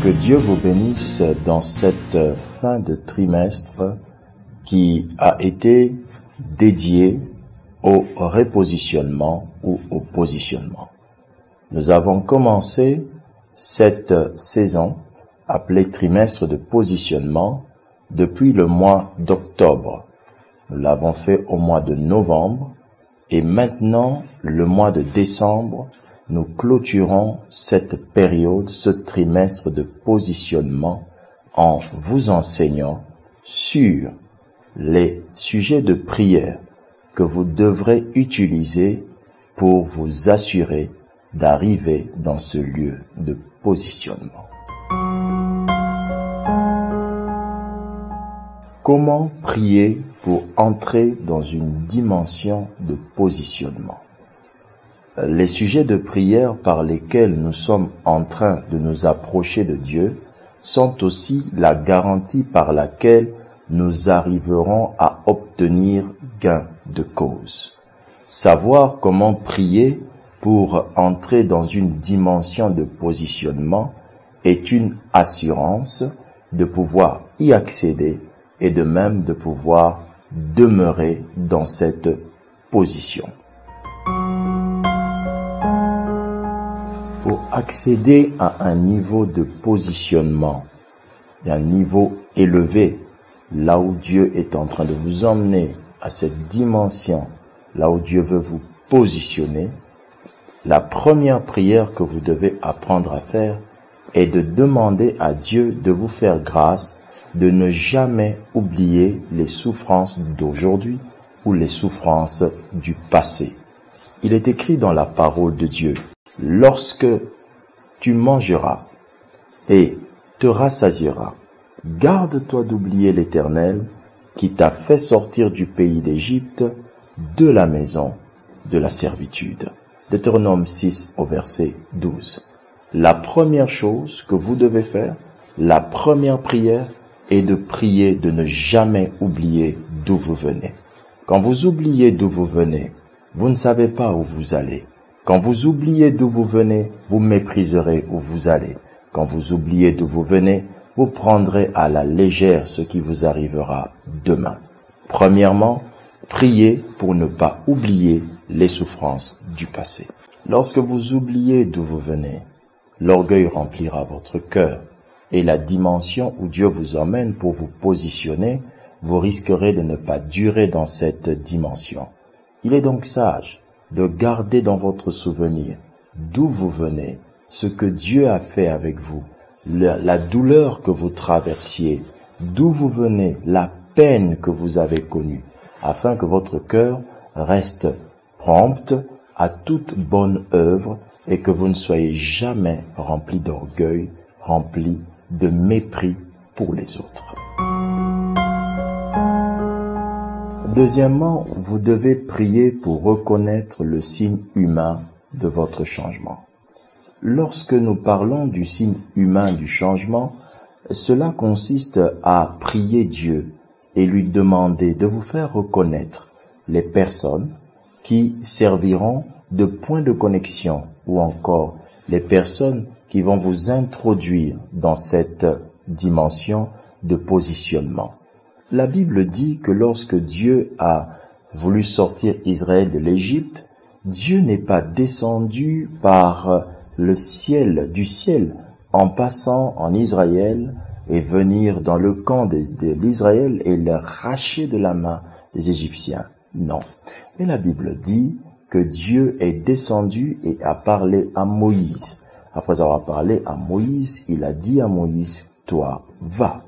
Que Dieu vous bénisse dans cette fin de trimestre qui a été dédiée au repositionnement ou au positionnement. Nous avons commencé cette saison appelée trimestre de positionnement depuis le mois d'octobre. Nous l'avons fait au mois de novembre et maintenant, le mois de décembre, nous clôturons cette période, ce trimestre de positionnement en vous enseignant sur les sujets de prière que vous devrez utiliser pour vous assurer d'arriver dans ce lieu de positionnement. Comment prier pour entrer dans une dimension de positionnement? Les sujets de prière par lesquels nous sommes en train de nous approcher de Dieu sont aussi la garantie par laquelle nous arriverons à obtenir gain de cause. Savoir comment prier pour entrer dans une dimension de positionnement est une assurance de pouvoir y accéder et de même de pouvoir demeurer dans cette position. Pour accéder à un niveau de positionnement, un niveau élevé, là où Dieu est en train de vous emmener à cette dimension, là où Dieu veut vous positionner, la première prière que vous devez apprendre à faire est de demander à Dieu de vous faire grâce, de ne jamais oublier les souffrances d'aujourd'hui ou les souffrances du passé. Il est écrit dans la parole de Dieu: lorsque tu mangeras et te rassasieras, garde-toi d'oublier l'Éternel qui t'a fait sortir du pays d'Égypte, de la maison de la servitude. Deutéronome 6 au verset 12. La première chose que vous devez faire, la première prière, est de prier de ne jamais oublier d'où vous venez. Quand vous oubliez d'où vous venez, vous ne savez pas où vous allez. Quand vous oubliez d'où vous venez, vous mépriserez où vous allez. Quand vous oubliez d'où vous venez, vous prendrez à la légère ce qui vous arrivera demain. Premièrement, priez pour ne pas oublier les souffrances du passé. Lorsque vous oubliez d'où vous venez, l'orgueil remplira votre cœur et la dimension où Dieu vous emmène pour vous positionner, vous risquerez de ne pas durer dans cette dimension. Il est donc sage de garder dans votre souvenir d'où vous venez, ce que Dieu a fait avec vous, la douleur que vous traversiez, d'où vous venez, la peine que vous avez connue, afin que votre cœur reste prompt à toute bonne œuvre et que vous ne soyez jamais rempli d'orgueil, rempli de mépris pour les autres. Deuxièmement, vous devez prier pour reconnaître le signe humain de votre changement. Lorsque nous parlons du signe humain du changement, cela consiste à prier Dieu et lui demander de vous faire reconnaître les personnes qui serviront de point de connexion ou encore les personnes qui vont vous introduire dans cette dimension de positionnement. La Bible dit que lorsque Dieu a voulu sortir Israël de l'Égypte, Dieu n'est pas descendu par le ciel, du ciel, en passant en Israël et venir dans le camp d'Israël et les arracher de la main des Égyptiens. Non. Mais la Bible dit que Dieu est descendu et a parlé à Moïse. Après avoir parlé à Moïse, il a dit à Moïse: toi, va.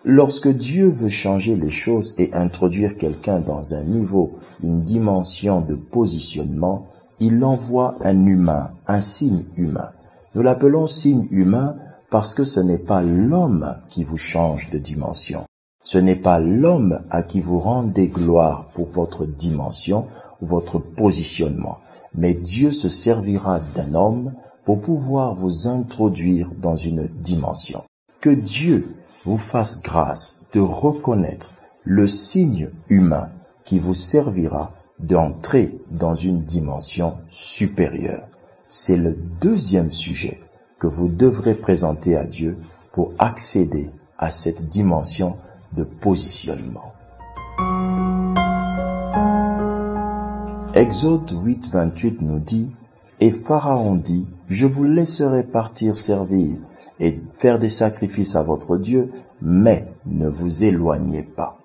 Lorsque Dieu veut changer les choses et introduire quelqu'un dans un niveau, une dimension de positionnement, il envoie un humain, un signe humain. Nous l'appelons signe humain parce que ce n'est pas l'homme qui vous change de dimension. Ce n'est pas l'homme à qui vous rendez gloire pour votre dimension ou votre positionnement. Mais Dieu se servira d'un homme pour pouvoir vous introduire dans une dimension. Que Dieu vous fasse grâce de reconnaître le signe humain qui vous servira d'entrer dans une dimension supérieure. C'est le deuxième sujet que vous devrez présenter à Dieu pour accéder à cette dimension de positionnement. Exode 8, 28 nous dit « Et Pharaon dit, je vous laisserai partir servir et faire des sacrifices à votre Dieu, mais ne vous éloignez pas. »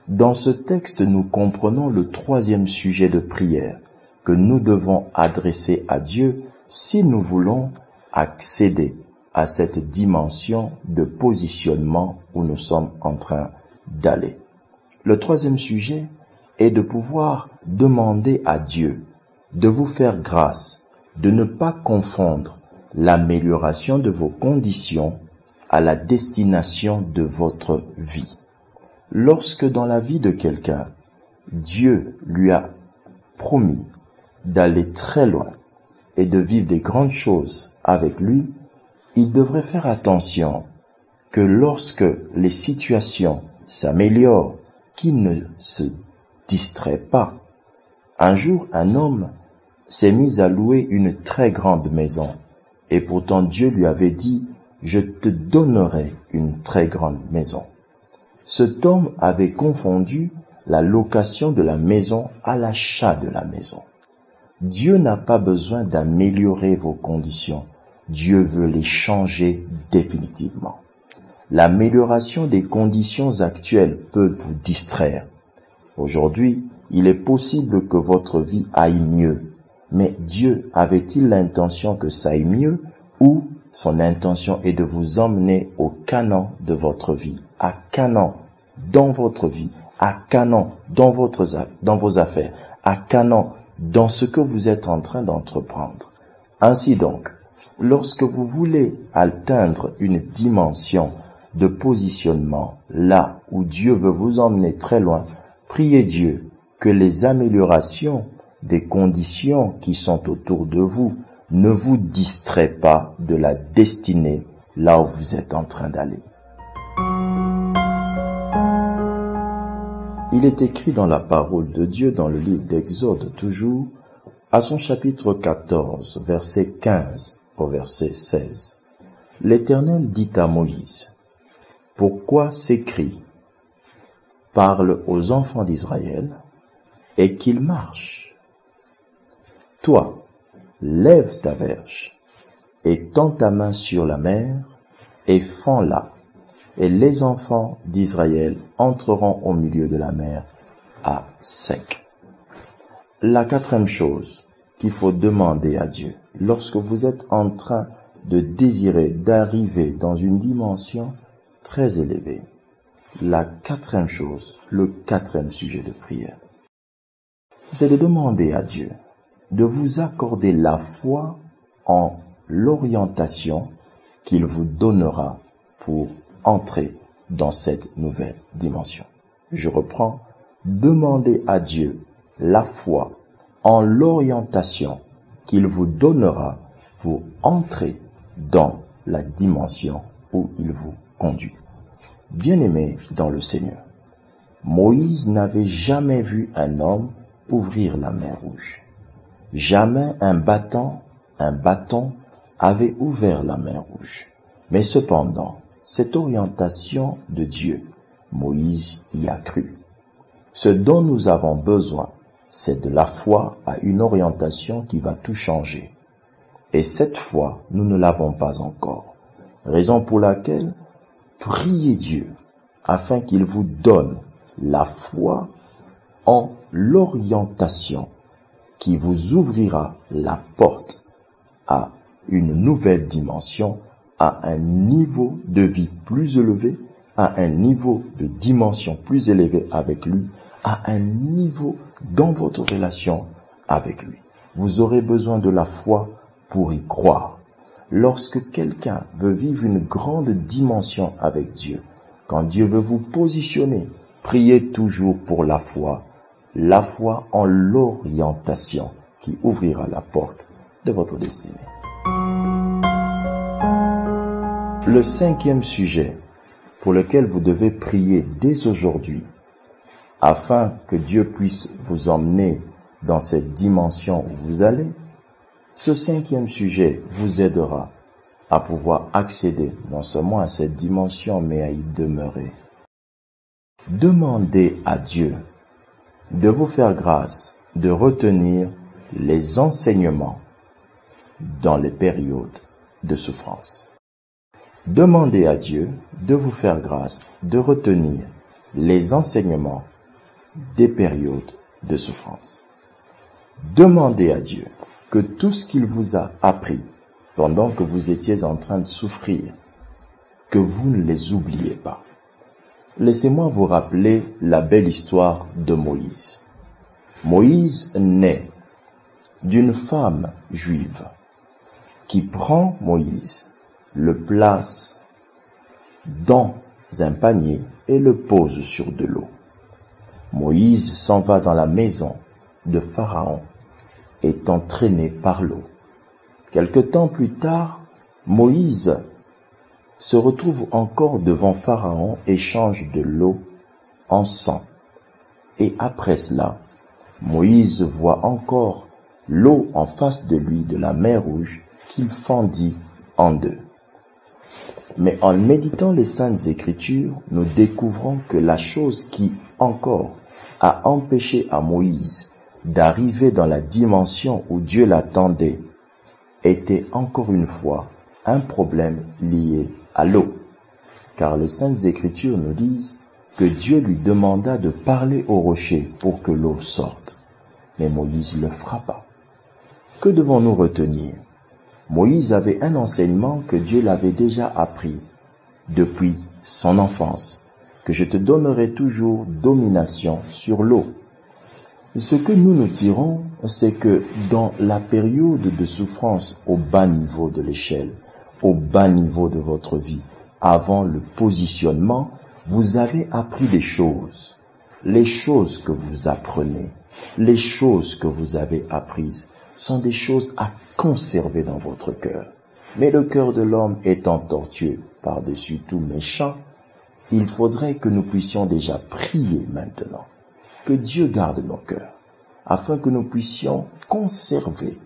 Dans ce texte, nous comprenons le troisième sujet de prière que nous devons adresser à Dieu si nous voulons accéder à cette dimension de positionnement où nous sommes en train d'aller. Le troisième sujet est de pouvoir demander à Dieu de vous faire grâce, de ne pas confondre l'amélioration de vos conditions à la destination de votre vie. Lorsque dans la vie de quelqu'un, Dieu lui a promis d'aller très loin et de vivre des grandes choses avec lui, il devrait faire attention que lorsque les situations s'améliorent, qu'il ne se distrait pas. Un jour, un homme s'est mis à louer une très grande maison et pourtant Dieu lui avait dit « Je te donnerai une très grande maison ». Cet homme avait confondu la location de la maison à l'achat de la maison. Dieu n'a pas besoin d'améliorer vos conditions. Dieu veut les changer définitivement. L'amélioration des conditions actuelles peut vous distraire. Aujourd'hui, il est possible que votre vie aille mieux. Mais Dieu avait-il l'intention que ça aille mieux ou son intention est de vous emmener au Canaan de votre vie, à Canaan dans votre vie, à Canaan dans vos affaires, à Canaan dans ce que vous êtes en train d'entreprendre. Ainsi donc, lorsque vous voulez atteindre une dimension de positionnement là où Dieu veut vous emmener très loin, priez Dieu que les améliorations des conditions qui sont autour de vous ne vous distraient pas de la destinée là où vous êtes en train d'aller. Il est écrit dans la parole de Dieu, dans le livre d'Exode toujours, à son chapitre 14, verset 15 au verset 16. L'Éternel dit à Moïse, « Pourquoi ces cris? Parle aux enfants d'Israël et qu'ils marchent. Toi, lève ta verge et tends ta main sur la mer et fends-la. Et les enfants d'Israël entreront au milieu de la mer à sec. » La quatrième chose qu'il faut demander à Dieu, lorsque vous êtes en train de désirer d'arriver dans une dimension très élevée, la quatrième chose, le quatrième sujet de prière, c'est de demander à Dieu de vous accorder la foi en l'orientation qu'il vous donnera pour entrer dans cette nouvelle dimension. Je reprends, demandez à Dieu la foi en l'orientation qu'il vous donnera pour entrer dans la dimension où il vous conduit. Bien-aimés dans le Seigneur, Moïse n'avait jamais vu un homme ouvrir la mer Rouge. Jamais un bâton avait ouvert la mer Rouge. Mais cependant, cette orientation de Dieu, Moïse y a cru. Ce dont nous avons besoin, c'est de la foi à une orientation qui va tout changer. Et cette foi, nous ne l'avons pas encore. Raison pour laquelle, priez Dieu afin qu'il vous donne la foi en l'orientation qui vous ouvrira la porte à une nouvelle dimension, à un niveau de vie plus élevé, à un niveau de dimension plus élevé avec lui, à un niveau dans votre relation avec lui. Vous aurez besoin de la foi pour y croire. Lorsque quelqu'un veut vivre une grande dimension avec Dieu, quand Dieu veut vous positionner, priez toujours pour la foi en l'orientation qui ouvrira la porte de votre destinée. Le cinquième sujet pour lequel vous devez prier dès aujourd'hui, afin que Dieu puisse vous emmener dans cette dimension où vous allez, ce cinquième sujet vous aidera à pouvoir accéder non seulement à cette dimension, mais à y demeurer. Demandez à Dieu de vous faire grâce de retenir les enseignements dans les périodes de souffrance. Demandez à Dieu de vous faire grâce de retenir les enseignements des périodes de souffrance. Demandez à Dieu que tout ce qu'il vous a appris pendant que vous étiez en train de souffrir, que vous ne les oubliez pas. Laissez-moi vous rappeler la belle histoire de Moïse. Moïse naît d'une femme juive qui prend Moïse, le place dans un panier et le pose sur de l'eau. Moïse s'en va dans la maison de Pharaon, est entraîné par l'eau. Quelque temps plus tard, Moïse se retrouve encore devant Pharaon et change de l'eau en sang. Et après cela, Moïse voit encore l'eau en face de lui de la mer Rouge qu'il fendit en deux. Mais en méditant les Saintes Écritures, nous découvrons que la chose qui encore a empêché à Moïse d'arriver dans la dimension où Dieu l'attendait était encore une fois un problème lié à l'eau. Car les Saintes Écritures nous disent que Dieu lui demanda de parler au rocher pour que l'eau sorte. Mais Moïse le frappa. Que devons-nous retenir? Moïse avait un enseignement que Dieu l'avait déjà appris depuis son enfance, que je te donnerai toujours domination sur l'eau. Ce que nous tirons, c'est que dans la période de souffrance au bas niveau de l'échelle, au bas niveau de votre vie, avant le positionnement, vous avez appris des choses. Les choses que vous apprenez, les choses que vous avez apprises sont des choses à conserver dans votre cœur. Mais le cœur de l'homme étant tortueux, par-dessus tout méchant, il faudrait que nous puissions déjà prier maintenant, que Dieu garde nos cœurs, afin que nous puissions conserver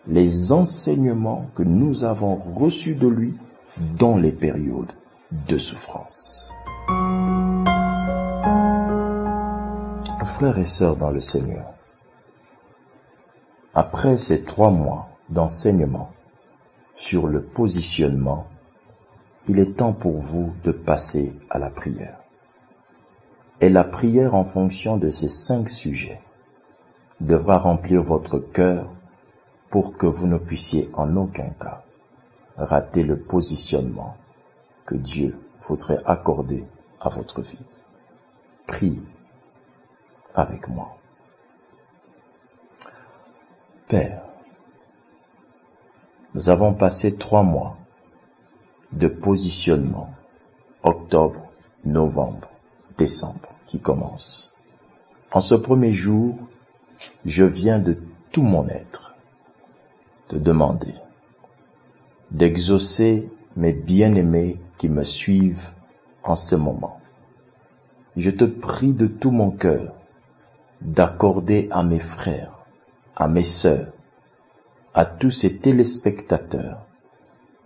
les enseignements que nous avons reçus de lui dans les périodes de souffrance. Frères et sœurs dans le Seigneur, après ces 3 mois d'enseignement sur le positionnement, il est temps pour vous de passer à la prière. Et la prière en fonction de ces 5 sujets devra remplir votre cœur pour que vous ne puissiez en aucun cas rater le positionnement que Dieu voudrait accorder à votre vie. Priez avec moi. Père, nous avons passé 3 mois de positionnement, octobre, novembre, décembre, qui commence. En ce premier jour, je viens de tout mon être te demander d'exaucer mes bien-aimés qui me suivent en ce moment. Je te prie de tout mon cœur d'accorder à mes frères, à mes sœurs, à tous ces téléspectateurs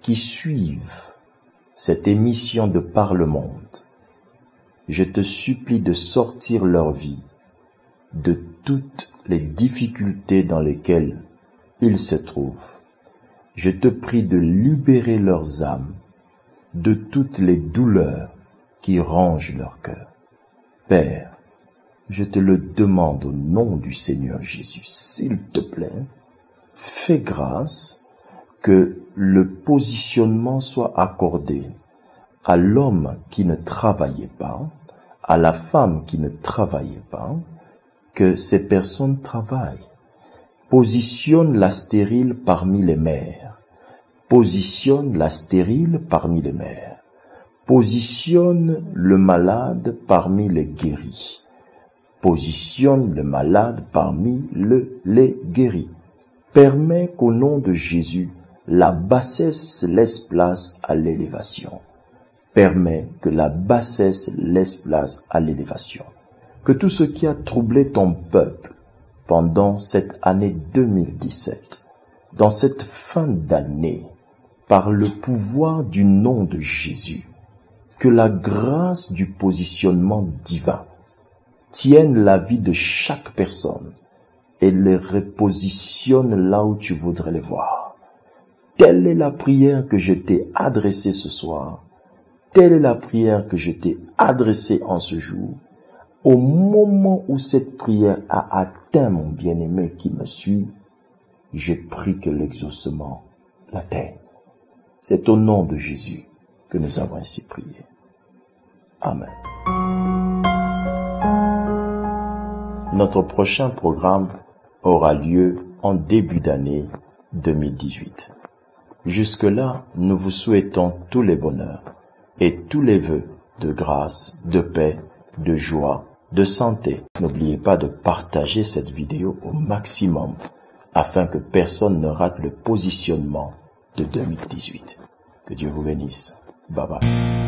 qui suivent cette émission de Par le Monde, je te supplie de sortir leur vie de toutes les difficultés dans lesquelles ils se trouvent. Je te prie de libérer leurs âmes de toutes les douleurs qui rongent leur cœur. Père, je te le demande au nom du Seigneur Jésus, s'il te plaît, fais grâce que le positionnement soit accordé à l'homme qui ne travaillait pas, à la femme qui ne travaillait pas, que ces personnes travaillent. Positionne la stérile parmi les mères. Positionne la stérile parmi les mères. Positionne le malade parmi les guéris. Positionne le malade parmi les guéris. Permets qu'au nom de Jésus, la bassesse laisse place à l'élévation. Permets que la bassesse laisse place à l'élévation. Que tout ce qui a troublé ton peuple pendant cette année 2017, dans cette fin d'année, par le pouvoir du nom de Jésus, que la grâce du positionnement divin tienne la vie de chaque personne et les repositionne là où tu voudrais les voir. Telle est la prière que je t'ai adressée ce soir. Telle est la prière que je t'ai adressée en ce jour. Au moment où cette prière a atteint mon bien-aimé qui me suit, je prie que l'exaucement l'atteigne. C'est au nom de Jésus que nous avons ainsi prié. Amen. Notre prochain programme aura lieu en début d'année 2018. Jusque-là, nous vous souhaitons tous les bonheurs et tous les vœux de grâce, de paix, de joie, de santé. N'oubliez pas de partager cette vidéo au maximum afin que personne ne rate le positionnement de 2018. Que Dieu vous bénisse. Bye bye.